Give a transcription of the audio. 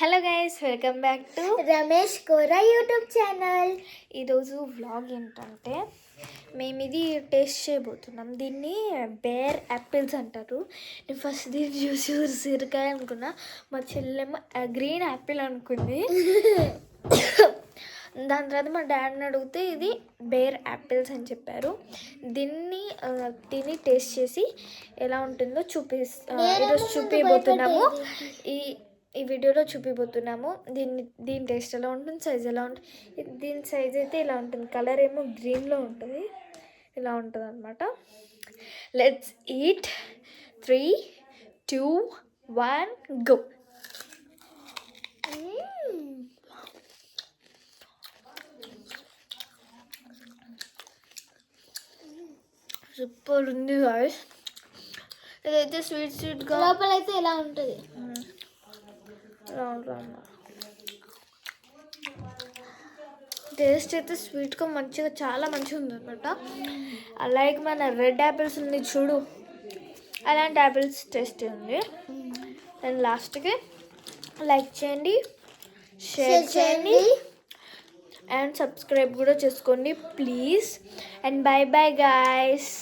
Hello guys, welcome back to Ramesh Kora YouTube channel. ఈరోజు vlog ఏంటంటే మేము ఇది టేస్ట్ చేయబోతున్నాం. దీన్ని బేర్ యాపిల్స్ అంటారు. నేను ఫస్ట్ దీన్ని చూసి ఉసిరికాయ అనుకున్నా, మా చెల్లెమ్మ గ్రీన్ యాపిల్ అనుకుంది. దాని తర్వాత మా డాడీని అడిగితే ఇది బేర్ యాపిల్స్ అని చెప్పారు. దీన్ని తిని టేస్ట్ చేసి ఎలా ఉంటుందో ఈరోజు చూపించబోతున్నాము. ఈ వీడియోలో చూపిపోతున్నాము. దీని టేస్ట్ ఎలా ఉంటుంది, సైజ్ ఎలా ఉంటుంది. దీని సైజ్ అయితే ఇలా ఉంటుంది, కలర్ ఏమో గ్రీన్లో ఉంటుంది, ఇలా ఉంటుంది అనమాట. Let's eat. 3, 2, 1 గో. సూపర్ ఉంది గాయ్స్. ఇదైతే స్వీట్గా లోపల అయితే ఎలా ఉంటుంది. టేస్ట్ అయితే స్వీట్గా మంచిగా చాలా మంచిగా ఉంది అనమాట. అలాగే మన రెడ్ యాపిల్స్ ఉంది చూడు, అలాంటి యాపిల్స్ టేస్ట్ ఉంది. అండ్ లాస్ట్కి లైక్ చేయండి, షేర్ చేయండి అండ్ సబ్స్క్రైబ్ కూడా చేసుకోండి please. And by by guys.